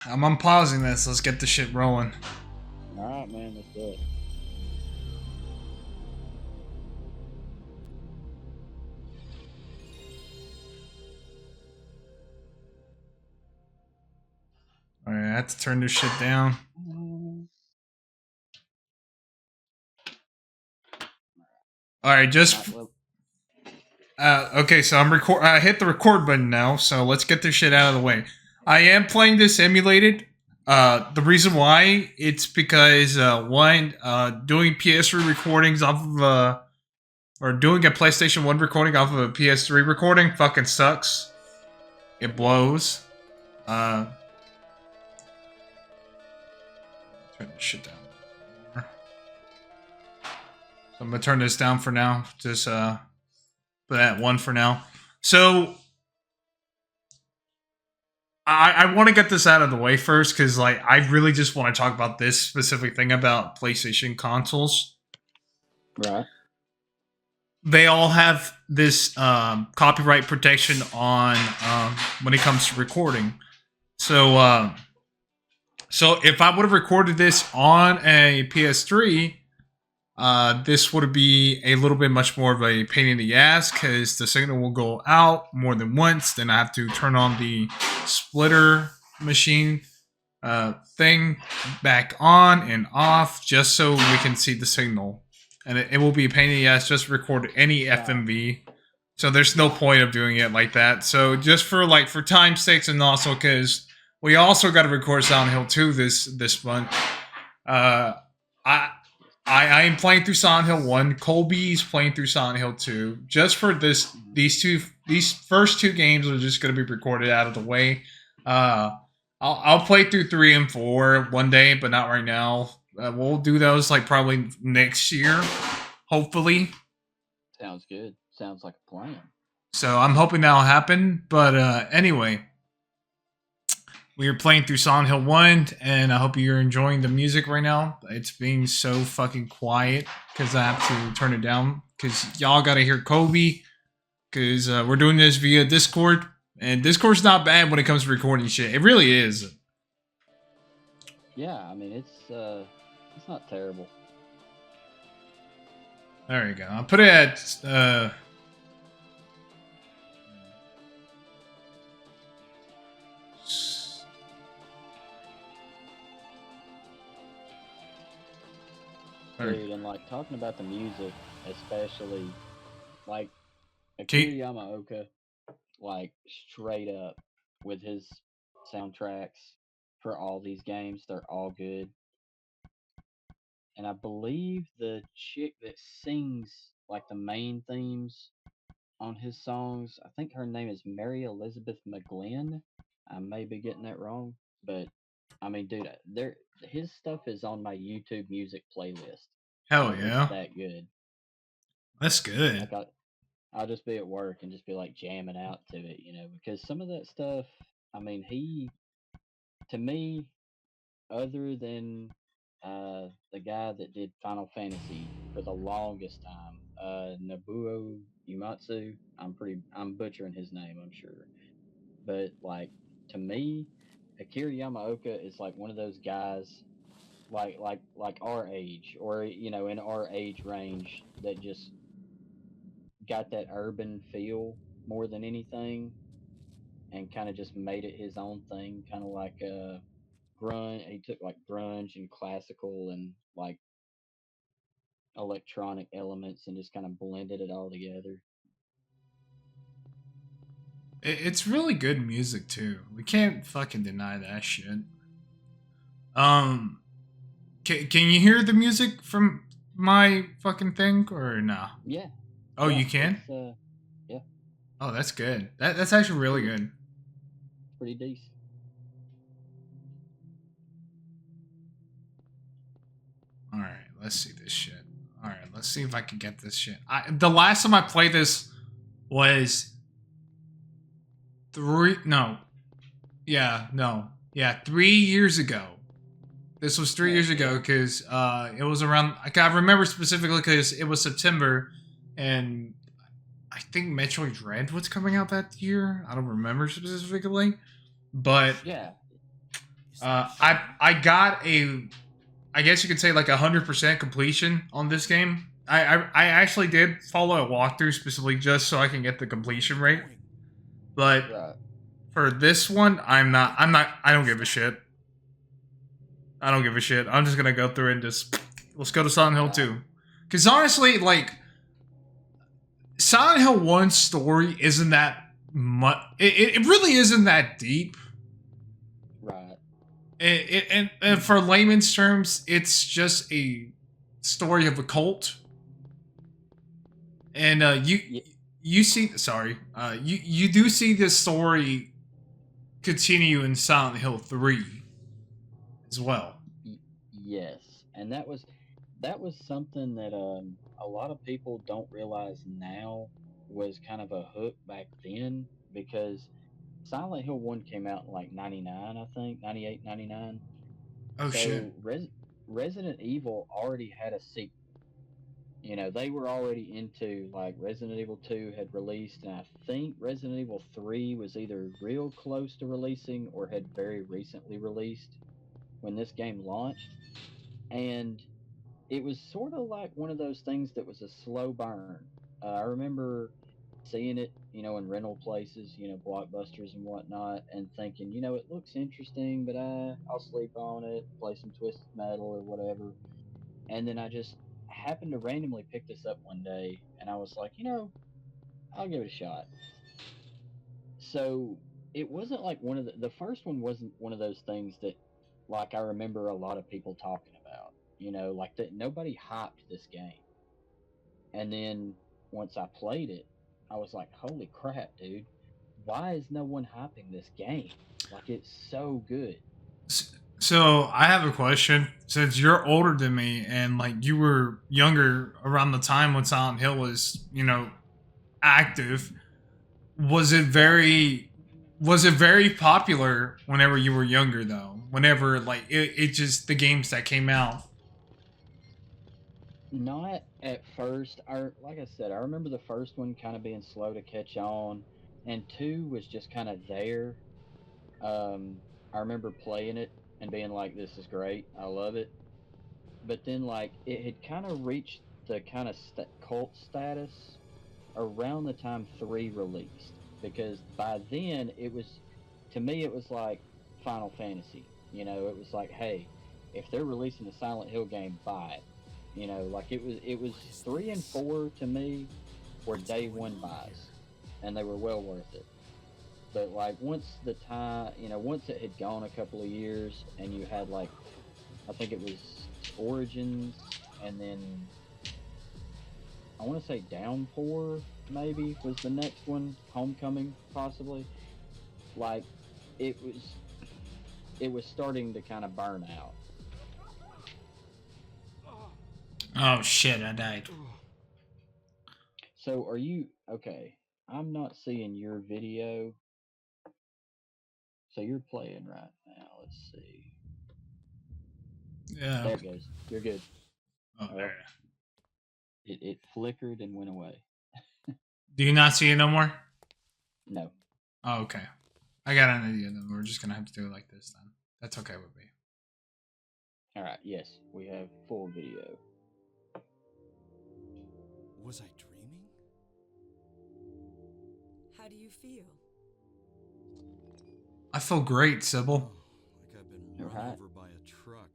I'm unpausing this. Let's get the shit rolling. All right, man, let's do it. All right, I have to turn this shit down. All right, All right, well, okay. So I'm record. I hit the record button now. So let's get this shit out of the way. I am playing this emulated. The reason why it's because one, doing PS3 recordings off of or doing a PlayStation 1 recording off of a PS3 recording fucking sucks. It blows. Uh, turn this shit down. So I'm gonna turn this down for now. Just put that one for now. So I want to get this out of the way first because like I really just want to talk about this specific thing about PlayStation consoles. right. They all have this copyright protection on when it comes to recording. So so if I would have recorded this on a PS3, this would be a little bit much more of a pain in the ass because the signal will go out more than once. Then I have to turn on the splitter machine thing back on and off just so we can see the signal. And it will be a pain in the ass just to record any FMV. So there's no point of doing it like that. So just for time's sakes and also because we also got to record Silent Hill 2 this month. Uh, I I am playing through Silent Hill 1. Colby's playing through Silent Hill 2. Just for these first two games are just going to be recorded out of the way. Uh, I'll play through 3 and 4 one day, but not right now. We'll do those like probably next year, hopefully. Sounds good. Sounds like a plan. So I'm hoping that'll happen. But anyway, we are playing through Silent Hill 1, and I hope you're enjoying the music right now. It's being so fucking quiet because I have to turn it down because y'all got to hear Colby because we're doing this via Discord, and Discord's not bad when it comes to recording shit. It really is. Yeah, I mean it's not terrible. There you go. I'll put it at. Dude, and like talking about the music, especially like Akira Okay. Yamaoka, like straight up with his soundtracks for all these games, they're all good. And I believe the chick that sings like the main themes on his songs, I think her name is Mary Elizabeth McGlynn. I may be getting that wrong, but I mean, dude, there his stuff is on my YouTube music playlist. Hell Like it's yeah. that good. That's good. Like I'll just be at work and just be like jamming out to it, because some of that stuff, I mean, he to me, other than the guy that did Final Fantasy for the longest time, Nobuo Uematsu. I'm butchering his name, I'm sure, but like to me, Akira Yamaoka is like one of those guys, like our age, or in our age range, that just got that urban feel more than anything, and kind of just made it his own thing, kind of like grunge. He took like grunge and classical and like electronic elements and just kind of blended it all together. It's really good music too. We can't fucking deny that shit. Um, can you hear the music from my fucking thing or no? Yeah, Oh, yeah, you can. yeah, Oh, that's good. That's actually really pretty good. pretty decent. All right, let's see this shit. All right, let's see if I can get this shit. The last time I played this was three. No, yeah, no, yeah, 3 years ago. This was three Oh years ago shit. because it was around. I remember specifically because it was September, and I think Metroid Dread was coming out that year. I don't remember specifically, but Yeah, I got I guess you could say like 100% completion on this game. I actually did follow a walkthrough specifically just so I can get the completion rate. But Right. for this one, I don't give a shit. I don't give a shit. I'm just gonna go through and just let's go to Silent Hill 2. Because honestly, like Silent Hill 1's story isn't that much. It really isn't that deep. Right. And for layman's terms, it's just a story of a cult. And you see, sorry, you do see this story continue in Silent Hill 3 as well. Yes, and that was something that a lot of people don't realize now was kind of a hook back then because Silent Hill 1 came out in like 99, I think, 98, 99. Oh shit. So Resident Evil already had a sequel. You know, they were already into like Resident Evil 2 had released, and I think Resident Evil 3 was either real close to releasing or had very recently released when this game launched. And it was sort of like one of those things that was a slow burn. I remember seeing it, in rental places, blockbusters and whatnot, and thinking, it looks interesting, but I'll sleep on it, play some Twisted Metal or whatever. And then I just happened to randomly pick this up one day, and I was like, I'll give it a shot. So it wasn't like one of the first one wasn't one of those things that like I remember a lot of people talking about. Like that nobody hyped this game. And then once I played it, I was like, holy crap, dude. Why is no one hyping this game? Like it's so good. So I have a question. Since you're older than me, and like you were younger around the time when Silent Hill was, active, was it very was it very popular whenever you were younger though? Whenever like it just the games that came out. Not at first. Like I said, I remember the first one kind of being slow to catch on, and two was just kind of there. I remember playing it and being like, "This is great, I love it." But then, like, it had kind of reached the kind of cult status around the time three released, because by then it was, to me, it was like Final Fantasy. It was like, hey, if they're releasing a Silent Hill game, buy it. Like it was three and four to me were day one buys, and they were well worth it. But like once the time, once it had gone a couple of years, and you had like, I think it was Origins, and then I want to say Downpour maybe was the next one, Homecoming possibly. Like it was starting to kind of burn out. Oh shit! I died. So are you okay? I'm not seeing your video. So you're playing right now. Let's see. Yeah. There it goes. You're good. Oh, Oh, there. it flickered and went away. Do you not see it no more? No. Oh, okay. I got an idea. Then we're just gonna have to do it like this. Then that's okay with me. All right. Yes, we have full video. Was I dreaming? How do you feel? I feel great, Sybil. Like I've been All run right. over by a truck.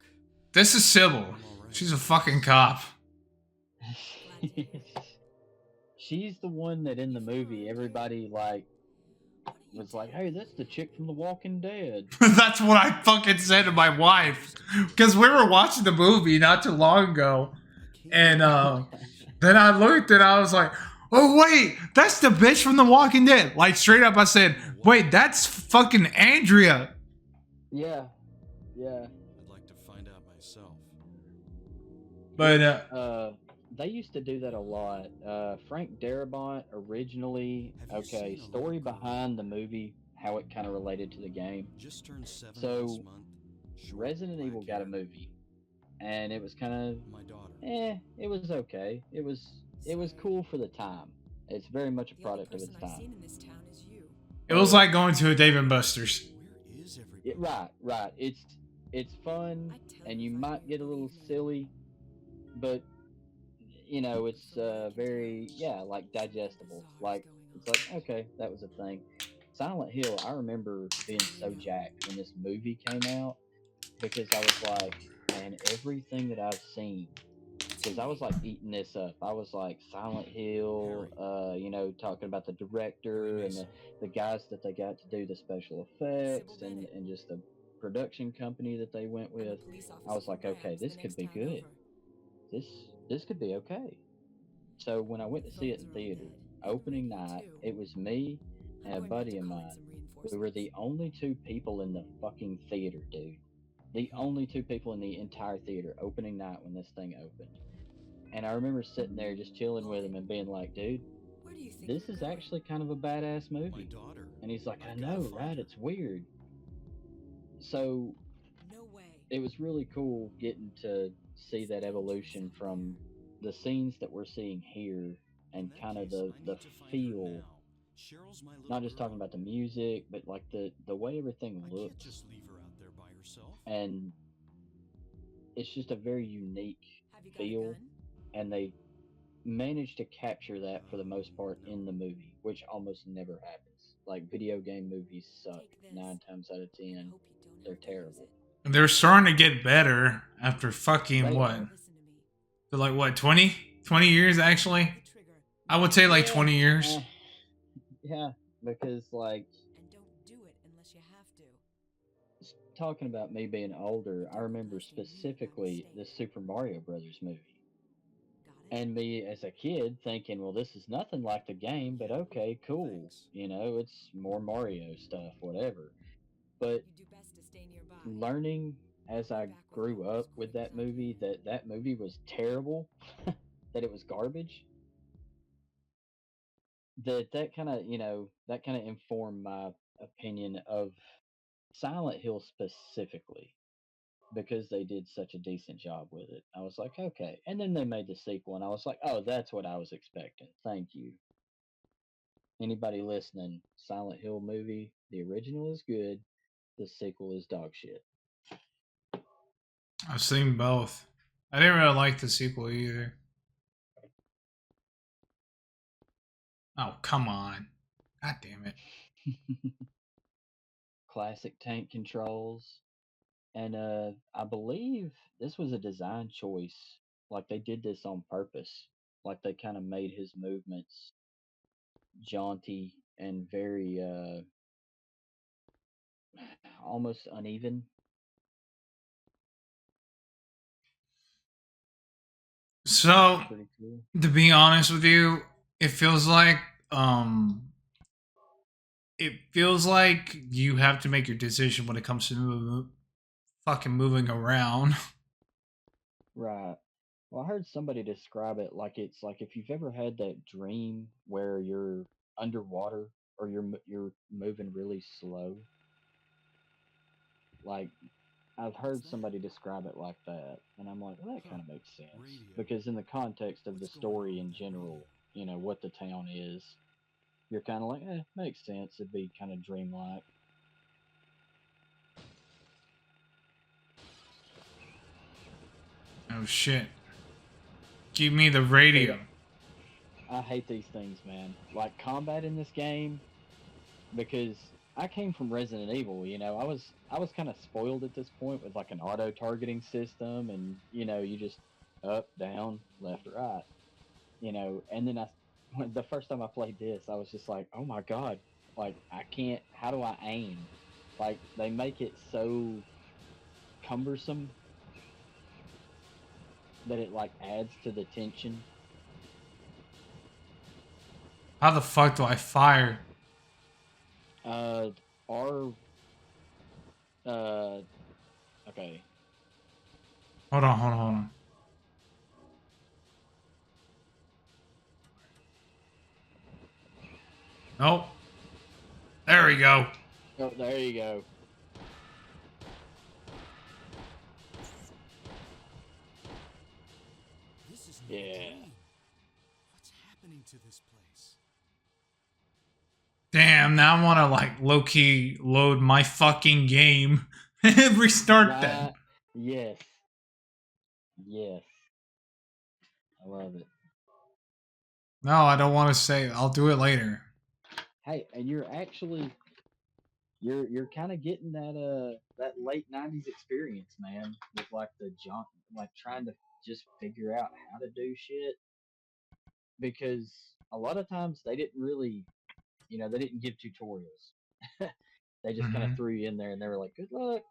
This is Sybil. She's a fucking cop. She's the one that in the movie everybody like was like, "Hey, that's the chick from The Walking Dead." That's what I fucking said to my wife. Because we were watching the movie not too long ago. And then I looked and I was like, oh, wait, that's the bitch from The Walking Dead. Like, straight up, I said, wait, that's fucking Andrea. Yeah. Yeah. I'd like to find out myself. But, They used to do that a lot. Frank Darabont originally, Have you okay, seen a story local- behind the movie, how it kind of related to the game. Just turned 7 So, this month. Short, Resident Evil black got a hair. movie, and it was kind of, My daughter. it was okay. It was cool for the time. It's very much a The only product of its person I've time. seen in this town is you. it was like going to a Dave and Buster's. Where is everybody? Right. it's fun, and you might get a little silly, but you know, it's very, yeah, like digestible. Like, it's like, okay, that was a thing. Silent Hill, I remember being so jacked when this movie came out because I was like, man, everything that I've seen, because I was like eating this up. I was like Silent Hill, you know, talking about the director and the guys that they got to do the special effects and just the production company that they went with. I was like, okay, this could be good. This this could be okay. So when I went to see it in theater, opening night, it was me and a buddy of mine. We were the only two people in the fucking theater, dude. The only two people in the entire theater opening night when this thing opened. And I remember sitting there just chilling with him and being like, dude, this is actually kind of a badass My movie. daughter. And he's like, I I've gotta know, find right? her. It's weird. So it was really cool getting to see that evolution from the scenes that we're seeing here In and that kind of case, I the need to find her feel, now. Cheryl's my little not just talking girl. about the music, but like the way everything I can't looks. just leave her out there by herself. And it's just a very unique feel. And they managed to capture that for the most part No. in the movie, which almost never happens. Like video game movies suck 9 times out of 10. They're terrible. They're starting to get better after fucking They what? are. They're like what, 20? 20 years actually? I would say like Yeah. 20 years. Yeah, because like talking about me being older, I remember specifically the Super Mario Brothers movie. And me as a kid thinking, well, this is nothing like the game, but okay, cool. Thanks. You know, it's more Mario stuff, whatever. But learning as I grew up with that movie that that movie was terrible, that it was garbage, that kind of, you know, that kind of informed my opinion of Silent Hill specifically because they did such a decent job with it. I was like, okay. And then they made the sequel, and I was like, oh, that's what I was expecting. Thank you. Anybody listening, Silent Hill movie, the original is good, the sequel is dog shit. I've seen both. I didn't really like the sequel either. Oh, come on. God damn it. Classic tank controls. And I believe this was a design choice. Like they did this on purpose. Like they kind of made his movements jaunty and very almost uneven. So, Pretty cool. to be honest with you, it feels like um it feels like you have to make your decision when it comes to fucking moving around. Right. Well, I heard somebody describe it like it's like if you've ever had that dream where you're underwater or you're moving really slow. Like I've heard somebody describe it like that, and I'm like, well, that Huh. kind of makes sense Radio. because in the context of the What's going on story with in that radio? general, you know what the town is, you're kind of like, makes sense. It'd be kind of dreamlike. Oh shit. Give me the Dude, radio. I hate these things, man. Like combat in this game, because I came from Resident Evil. You know, I was kind of spoiled at this point with like an auto targeting system, and you know, you just up, down, left, right. You know, and then when the first time I played this, I was just like, oh my god, like I can't. How do I aim? Like they make it so cumbersome that it like adds to the tension. How the fuck do I fire? Uh, our okay. Hold on, hold on, hold on. Nope. There we go. Oh, there you go. This is no Yeah. dream. What's happening to this place? Damn, now I want to like low key load my fucking game Restart that. Right. Yes. Yes. I love it. No, I don't want to say. I'll do it later. Hey, and you're kind of getting that late '90s experience, man, with like the jump, like trying to just figure out how to do shit because a lot of times they didn't really, they didn't give tutorials. They just kind of Hmm. threw you in there and they were like, "Good luck."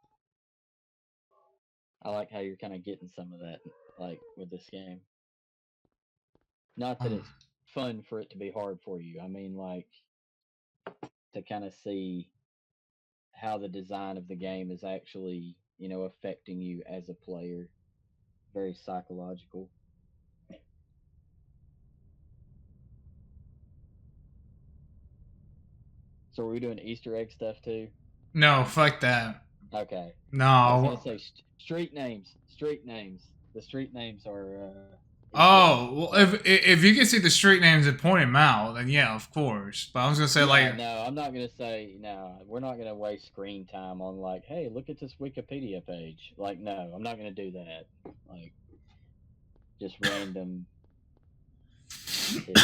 I like how you're kind of getting some of that, like with this game. Not that Um, it's fun for it to be hard for you. I mean, like to kind of see how the design of the game is actually, affecting you as a player. Very psychological. So are we doing Easter egg stuff too? no, fuck that. Okay. I was gonna No. say street names. Street names. The street names are Easter eggs. Oh, well, So if you can see the street names and point them out, then yeah, of course. But I was gonna say yeah, like, no, I'm not gonna say no. We're not gonna waste screen time on like, hey, look at this Wikipedia page. Like, no, I'm not gonna do that. Like, just random tidbits.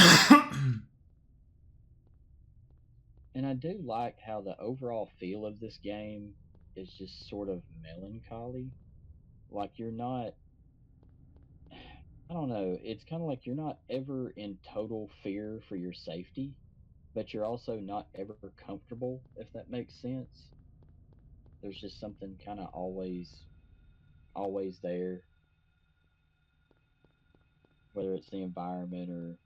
And I do like how the overall feel of this game is just sort of melancholy. Like you're not I don't know, it's kind of like you're not ever in total fear for your safety, but you're also not ever comfortable, if that makes sense. There's just something kind of always there, whether it's the environment or,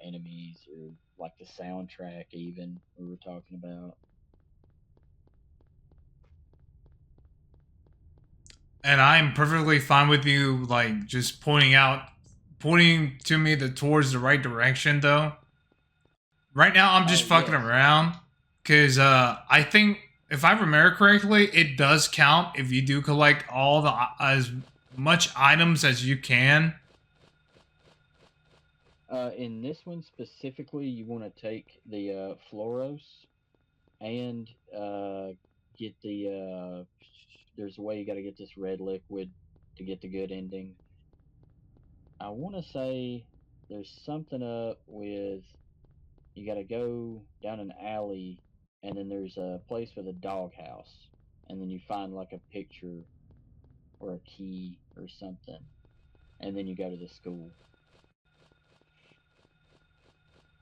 enemies or like the soundtrack even we were talking about. and I'm perfectly fine with you like just pointing to me towards the right direction though. Right now, I'm just Oh, fucking yes. around because I think if I remember correctly, it does count if you do collect all the as much items as you can. In this one specifically, you want to take the Floros and get there's a way you got to get this red liquid to get the good ending. I want to say there's something up with you got to go down an alley and then there's a place with a doghouse and then you find like a picture or a key or something and then you go to the school.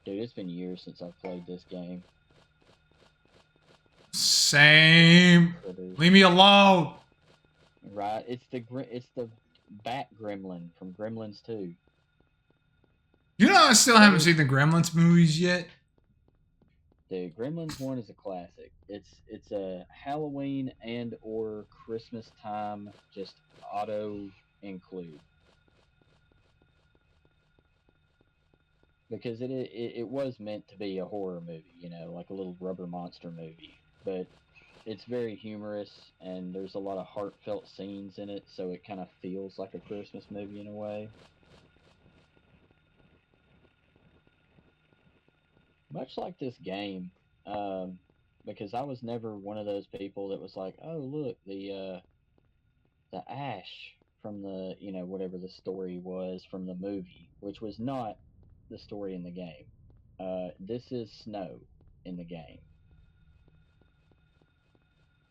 Dude, it's been years since I've played this game. Same. Critters. Leave me alone. Right? It's the bat gremlin from Gremlins 2. You know, I still That haven't is seen the Gremlins movies yet. the Gremlins 1 is a classic. It's a Halloween and or Christmas time just auto include because it was meant to be a horror movie, like a little rubber monster movie, but it's very humorous and there's a lot of heartfelt scenes in it, so it kind of feels like a Christmas movie in a way. Much like this game, um, because I was never one of those people that was like, "Oh, look, the ash from the whatever the story was from the movie," which was not the story in the game. This is snow in the game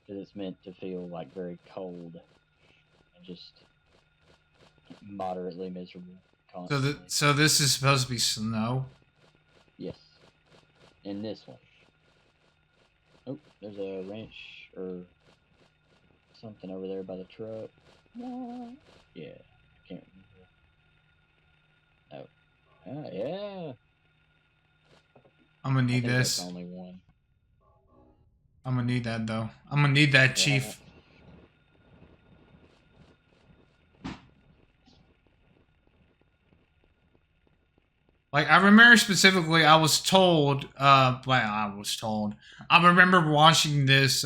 because it's meant to feel like very cold and just moderately miserable constantly. So this is supposed to be snow. Yes, in this one. Oh, there's a wrench or something over there by the truck. Yeah, I can't remember. Oh, yeah. I'm gonna I need think that's this. only one. I'm gonna need that though. I'm gonna need that, Right. Chief. Like I remember specifically, I was told. Well, I was told. I remember watching this,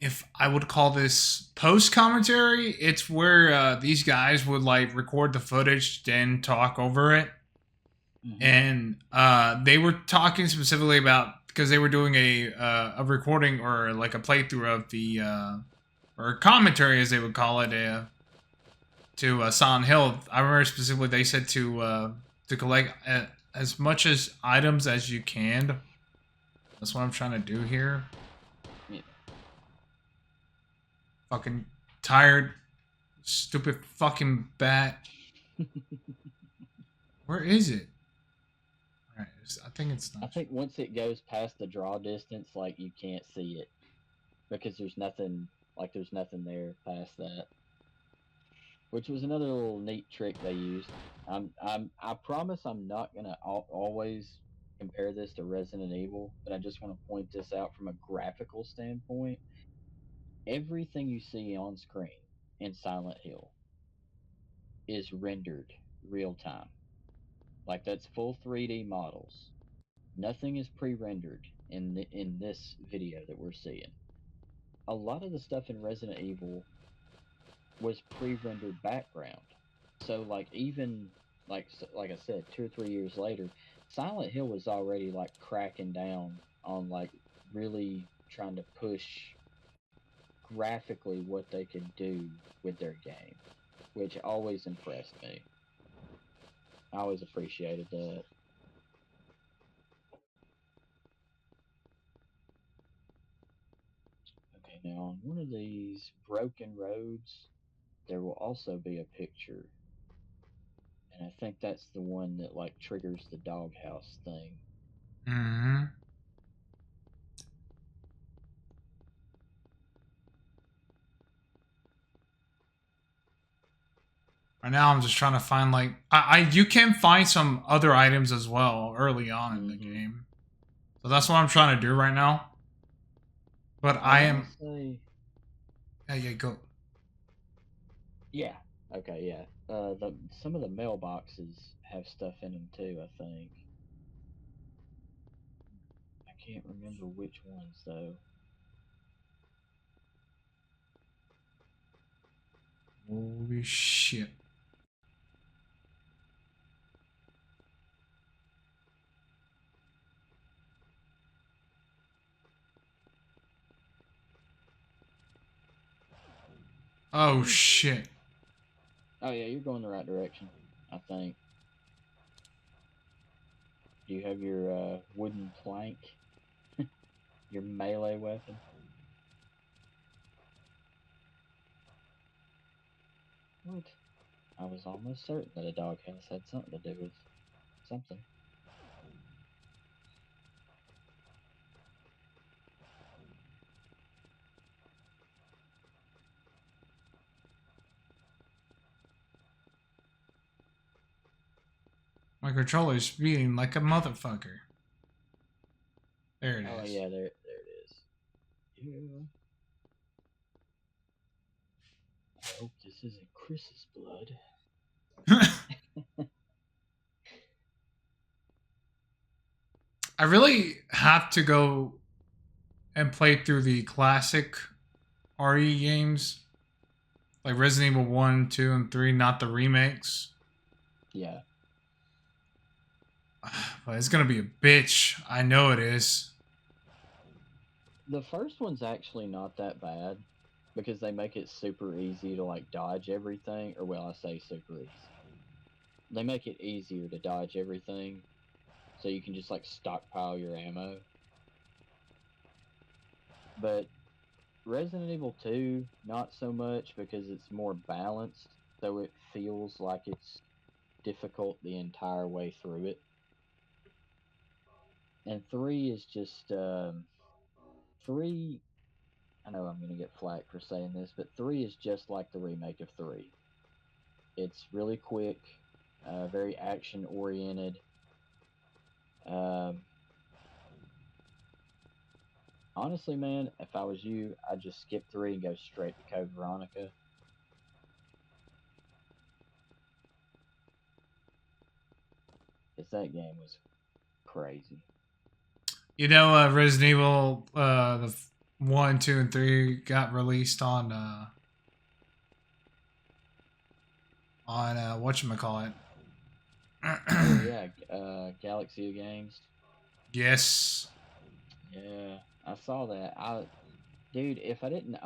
if I would call this post commentary. It's where these guys would like record the footage, then talk over it, Hmm. and they were talking specifically about because they were doing a recording or like a playthrough of the or commentary as they would call it to Silent Hill. I remember specifically they said to collect as much as items as you can. That's what I'm trying to do here. Yeah. Fucking tired, stupid fucking bat. Where is it? All right, I think it's not. I think once it goes past the draw distance, like you can't see it because there's nothing there past that. Which was another little neat trick they used. I promise I'm not gonna always compare this to Resident Evil, but I just want to point this out from a graphical standpoint. Everything you see on screen in Silent Hill is rendered real time. Like that's full 3D models. Nothing is pre-rendered in this video that we're seeing. A lot of the stuff in Resident Evil was pre-rendered background. So like even like I said, 2 or 3 years later, Silent Hill was already like cracking down on like really trying to push graphically what they could do with their game, which always impressed me. I always appreciated that. Okay, now on one of these broken roads, there will also be a picture. And I think that's the one that like triggers the doghouse thing. Mm-hmm. Right now, I'm just trying to find like you can find some other items as well early on in the game, so that's what I'm trying to do right now. But I am. Say, Yeah, go. yeah. Okay, yeah. Some of the mailboxes have stuff in them too. I think. I can't remember which ones though. Holy shit! Oh shit! Oh yeah, you're going the right direction. I think. Do you have your wooden plank? Your melee weapon? What? I was almost certain that a doghouse had something to do with something. My controller's beating like a motherfucker. There it is. Oh yeah, there it is. Yeah. I hope this isn't Chris's blood. I really have to go and play through the classic RE games, like Resident Evil 1, 2, and 3, not the remakes. Yeah. But it's gonna be a bitch. I know it is. The first one's actually not that bad because they make it super easy to like dodge everything, or well, I say super easy. They make it easier to dodge everything so you can just like stockpile your ammo. But Resident Evil 2, not so much because it's more balanced, so it feels like it's difficult the entire way through it. And 3 is just 3. I know I'm gonna get flack for saying this, but 3 is just like the remake of 3. It's really quick, very action oriented. Honestly, man, if I was you, I'd just skip 3 and go straight to Code Veronica. Because that game was crazy. You know, Resident Evil, the 1, 2, and 3 got released on whatchamacallit. Oh, yeah, Galaxy of Games. Yes. Yeah, I saw that. Dude, if I didn't